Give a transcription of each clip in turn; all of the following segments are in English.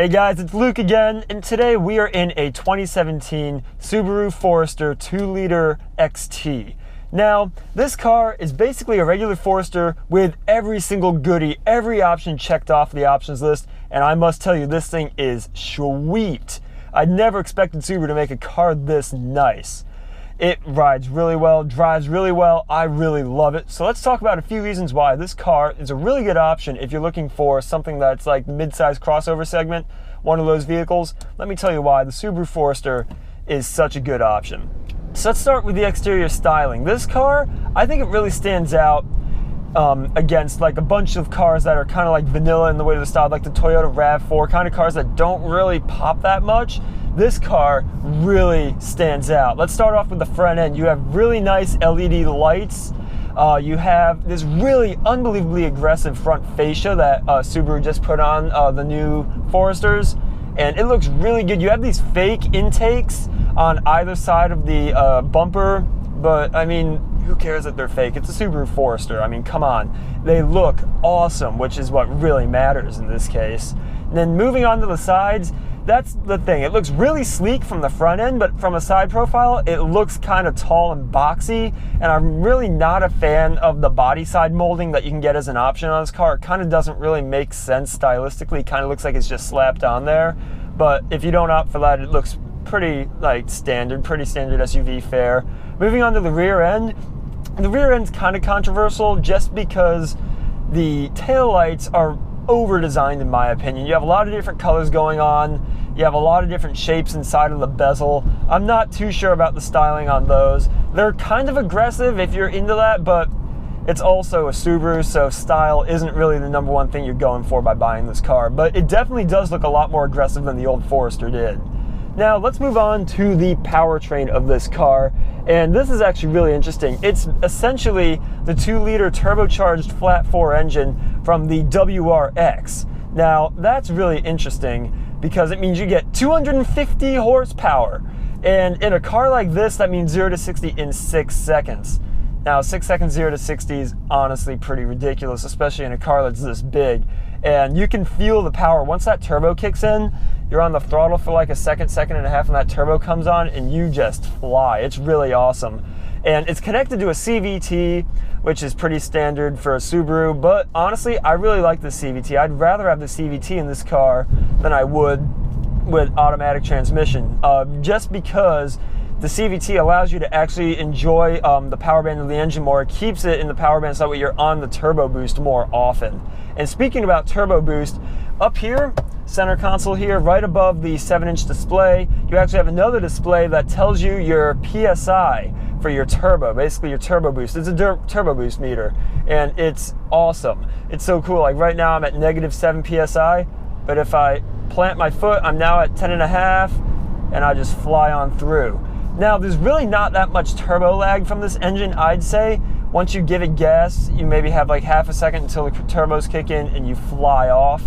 Hey guys, it's Luke again, and today we are in a 2017 Subaru Forester 2-liter XT. Now, this car is basically a regular Forester with every single goodie, every option checked off the options list, and I must tell you, this thing is sweet. I never expected Subaru to make a car this nice. It rides really well, drives really well, I really love it. So let's talk about a few reasons why this car is a really good option if you're looking for something that's like the mid-size crossover segment, one of those vehicles. Let me tell you why the Subaru Forester is such a good option. So let's start with the exterior styling. This car, I think it really stands out against like a bunch of cars that are kind of like vanilla in the way of the style, like the Toyota RAV4, kind of cars that don't really pop that much. This car really stands out. Let's start off with the front end. You have really nice LED lights. You have this really unbelievably aggressive front fascia that Subaru just put on the new Foresters, and it looks really good. You have these fake intakes on either side of the bumper, but I mean, who cares that they're fake? It's a Subaru Forester. I mean, come on. They look awesome, which is what really matters in this case. And then moving on to the sides, that's the thing. It looks really sleek from the front end, but from a side profile, it looks kind of tall and boxy, and I'm really not a fan of the body side molding that you can get as an option on this car. It kind of doesn't really make sense stylistically. It kind of looks like it's just slapped on there, but if you don't opt for that, it looks pretty like standard, pretty standard SUV fare. Moving on to the rear end, the rear end's kind of controversial just because the taillights are over-designed in my opinion. You have a lot of different colors going on. You have a lot of different shapes inside of the bezel. I'm not too sure about the styling on those. They're kind of aggressive if you're into that, but it's also a Subaru, so style isn't really the number one thing you're going for by buying this car. But it definitely does look a lot more aggressive than the old Forester did. Now let's move on to the powertrain of this car, and this is actually really interesting. It's essentially the 2-liter turbocharged flat 4 engine from the WRX. Now that's really interesting because it means you get 250 horsepower, and in a car like this, that means 0 to 60 in 6 seconds. Now 6 seconds 0 to 60 is honestly pretty ridiculous, especially in a car that's this big. And you can feel the power. Once that turbo kicks in, you're on the throttle for like a second and a half, and that turbo comes on and you just fly. It's really awesome. And it's connected to a CVT, which is pretty standard for a Subaru, but honestly, I really like the CVT. I'd rather have the CVT in this car than I would with automatic transmission, just because the CVT allows you to actually enjoy the power band of the engine more. It keeps it in the power band so that you're on the turbo boost more often. And speaking about turbo boost, up here, center console here, right above the 7-inch display, you actually have another display that tells you your PSI for your turbo, basically your turbo boost. It's a turbo boost meter, and it's awesome. It's so cool. Like right now I'm at -7 PSI, but if I plant my foot, I'm now at 10.5, and I just fly on through. Now, there's really not that much turbo lag from this engine, I'd say. Once you give it gas, you maybe have like half a second until the turbos kick in and you fly off.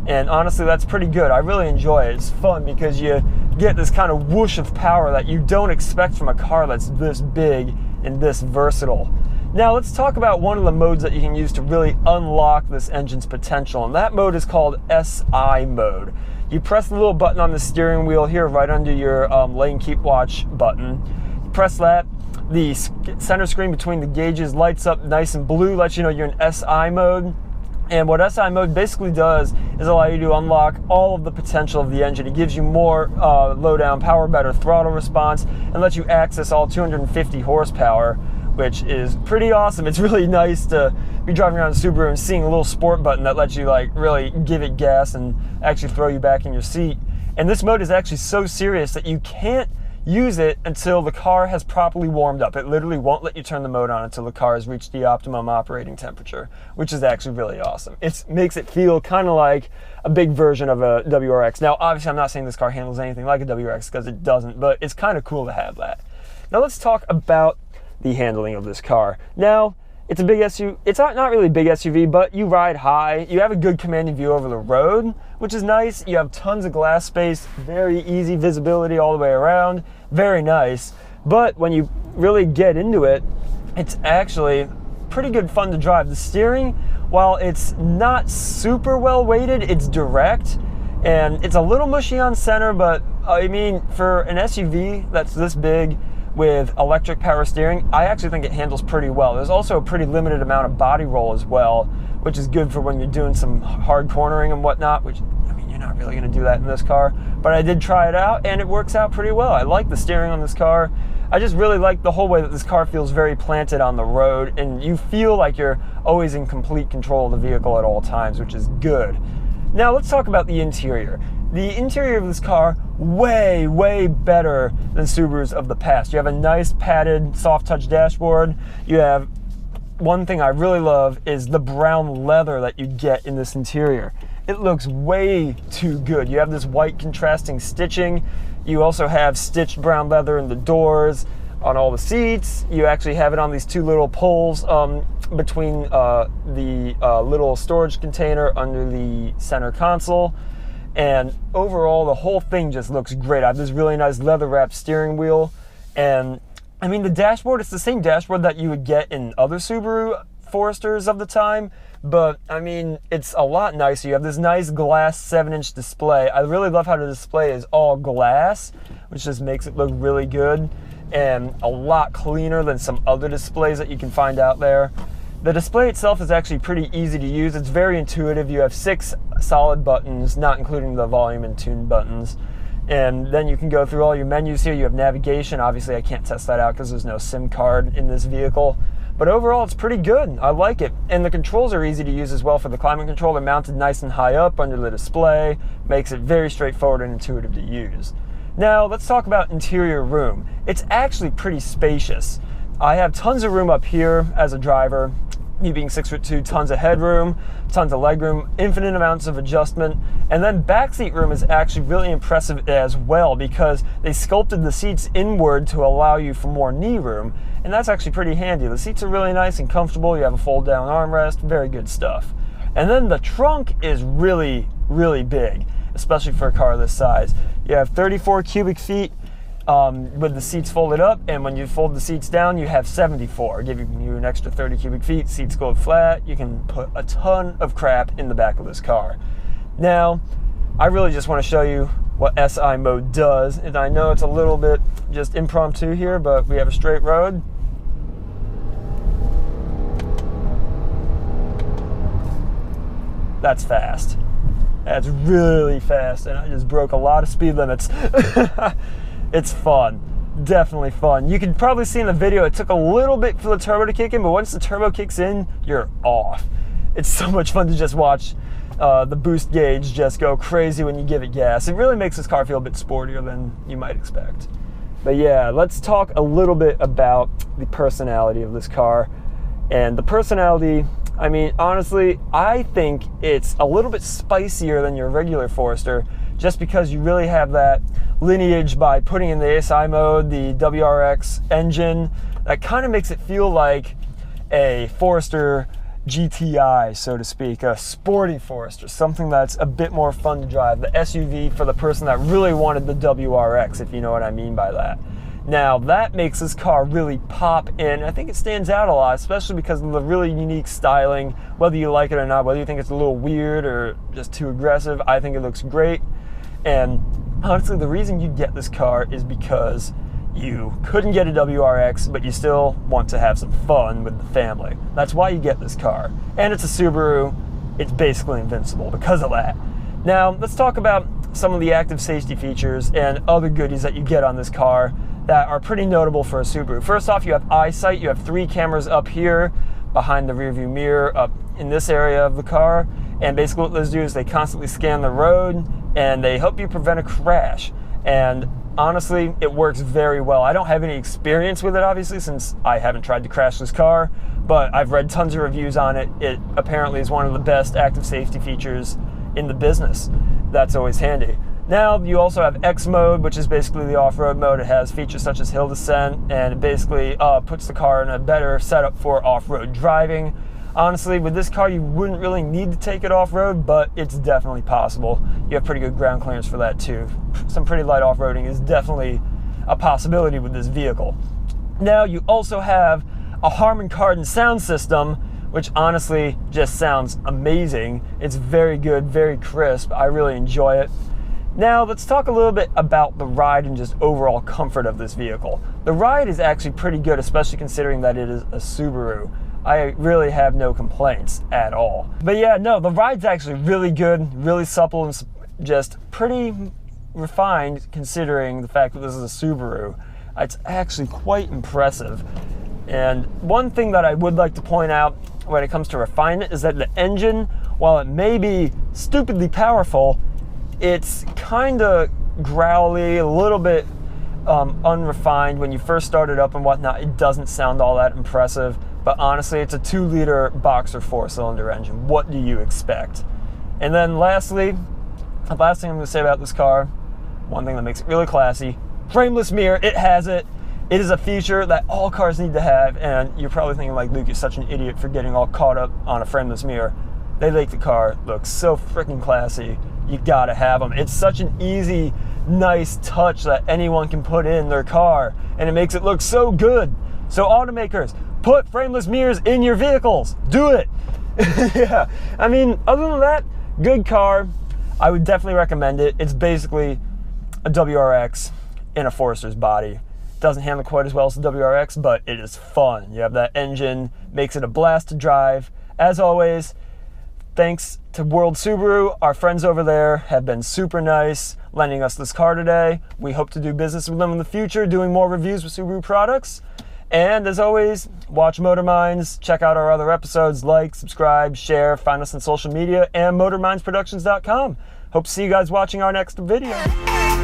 And honestly, that's pretty good. I really enjoy it. It's fun because you get this kind of whoosh of power that you don't expect from a car that's this big and this versatile. Now, let's talk about one of the modes that you can use to really unlock this engine's potential, and that mode is called SI mode. You press the little button on the steering wheel here right under your lane keep watch button. You press that, the center screen between the gauges lights up nice and blue, lets you know you're in SI mode. And what SI mode basically does is allow you to unlock all of the potential of the engine. It gives you more low down power, better throttle response, and lets you access all 250 horsepower, which is pretty awesome. It's really nice to be driving around a Subaru and seeing a little sport button that lets you like really give it gas and actually throw you back in your seat. And this mode is actually so serious that you can't use it until the car has properly warmed up. It literally won't let you turn the mode on until the car has reached the optimum operating temperature, which is actually really awesome. It makes it feel kind of like a big version of a WRX. Now, obviously, I'm not saying this car handles anything like a WRX because it doesn't, but it's kind of cool to have that. Now, let's talk about the handling of this car. Now, it's a big SUV. It's not really a big SUV, but you ride high. You have a good commanding view over the road, which is nice. You have tons of glass space, very easy visibility all the way around, very nice. But when you really get into it, it's actually pretty good fun to drive. The steering, while it's not super well weighted, it's direct, And it's a little mushy on center, but I mean, for an SUV that's this big with electric power steering, I actually think it handles pretty well. There's also a pretty limited amount of body roll as well, which is good for when you're doing some hard cornering and whatnot, which, I mean, you're not really gonna do that in this car, but I did try it out and it works out pretty well. I like the steering on this car. I just really like the whole way that this car feels very planted on the road, and you feel like you're always in complete control of the vehicle at all times, which is good. Now let's talk about the interior. The interior of this car, way, way better than Subarus of the past. You have a nice padded soft touch dashboard. You have, one thing I really love is the brown leather that you get in this interior. It looks way too good. You have this white contrasting stitching. You also have stitched brown leather in the doors, on all the seats. You actually have it on these two little poles between the little storage container under the center console. And overall, the whole thing just looks great. I have this really nice leather wrapped steering wheel. And I mean, the dashboard, it's the same dashboard that you would get in other Subaru Foresters of the time, but I mean, it's a lot nicer. You have this nice glass 7-inch display. I really love how the display is all glass, which just makes it look really good and a lot cleaner than some other displays that you can find out there. The display itself is actually pretty easy to use. It's very intuitive. You have 6 solid buttons, not including the volume and tune buttons. And then you can go through all your menus here. You have navigation. Obviously, I can't test that out because there's no SIM card in this vehicle. But overall, it's pretty good. I like it. And the controls are easy to use as well. For the climate control, they're mounted nice and high up under the display. Makes it very straightforward and intuitive to use. Now, let's talk about interior room. It's actually pretty spacious. I have tons of room up here as a driver. Me being 6'2", tons of headroom, tons of legroom, infinite amounts of adjustment. And then backseat room is actually really impressive as well because they sculpted the seats inward to allow you for more knee room. And that's actually pretty handy. The seats are really nice and comfortable. You have a fold down armrest, very good stuff. And then the trunk is really, really big, especially for a car this size. You have 34 cubic feet with the seats folded up, and when you fold the seats down, you have 74, giving you an extra 30 cubic feet. Seats go flat. You can put a ton of crap in the back of this car. Now, I really just want to show you what SI mode does, and I know it's a little bit just impromptu here, but we have a straight road. That's fast. That's really fast, and I just broke a lot of speed limits. It's fun, definitely fun. You can probably see in the video, it took a little bit for the turbo to kick in, but once the turbo kicks in, you're off. It's so much fun to just watch the boost gauge just go crazy when you give it gas. It really makes this car feel a bit sportier than you might expect. But yeah, let's talk a little bit about the personality of this car. And the personality, I mean, honestly, I think it's a little bit spicier than your regular Forester, just because you really have that lineage by putting in the ASI mode, the WRX engine. That kind of makes it feel like a Forester GTI, so to speak, a sporty Forester, something that's a bit more fun to drive, the SUV for the person that really wanted the WRX, if you know what I mean by that. Now, that makes this car really pop in. I think it stands out a lot, especially because of the really unique styling, whether you like it or not, whether you think it's a little weird or just too aggressive. I think it looks great. And honestly, the reason you get this car is because you couldn't get a WRX, but you still want to have some fun with the family. That's why you get this car. And it's a Subaru. It's basically invincible because of that. Now, let's talk about some of the active safety features and other goodies that you get on this car that are pretty notable for a Subaru. First off, you have eyesight. You have 3 cameras up here behind the rearview mirror up in this area of the car. And basically what those do is they constantly scan the road and they help you prevent a crash. And honestly, it works very well. I don't have any experience with it, obviously, since I haven't tried to crash this car, but I've read tons of reviews on it. It apparently is one of the best active safety features in the business. That's always handy. Now, you also have X mode, which is basically the off-road mode. It has features such as hill descent, and it basically puts the car in a better setup for off-road driving. Honestly, with this car, you wouldn't really need to take it off-road, but it's definitely possible. You have pretty good ground clearance for that too. Some pretty light off-roading is definitely a possibility with this vehicle. Now, you also have a Harman Kardon sound system, which honestly just sounds amazing. It's very good, very crisp. I really enjoy it. Now let's talk a little bit about the ride and just overall comfort of this vehicle. The ride is actually pretty good, especially considering that it is a Subaru. I really have no complaints at all. But yeah, no, the ride's actually really good, really supple, and just pretty refined considering the fact that this is a Subaru. It's actually quite impressive. And one thing that I would like to point out when it comes to refinement is that the engine, while it may be stupidly powerful, it's kind of growly, a little bit unrefined. When you first start it up and whatnot, it doesn't sound all that impressive. But honestly, it's a 2-liter boxer 4-cylinder engine. What do you expect? And then lastly, the last thing I'm going to say about this car, one thing that makes it really classy, frameless mirror. It has it. It is a feature that all cars need to have, and you're probably thinking like, Luke, you're such an idiot for getting all caught up on a frameless mirror. They make the car look so freaking classy. You gotta have them. It's such an easy, nice touch that anyone can put in their car, and it makes it look so good. So automakers, put frameless mirrors in your vehicles. Do it. Yeah, I mean, other than that, good car. I would definitely recommend it. It's basically a WRX in a Forester's body. Doesn't handle quite as well as the WRX, but it is fun. You have that engine, makes it a blast to drive. As always, thanks to World Subaru. Our friends over there have been super nice, lending us this car today. We hope to do business with them in the future, doing more reviews with Subaru products. And as always, watch Motor Minds, check out our other episodes, like, subscribe, share, find us on social media, and motormindsproductions.com. Hope to see you guys watching our next video.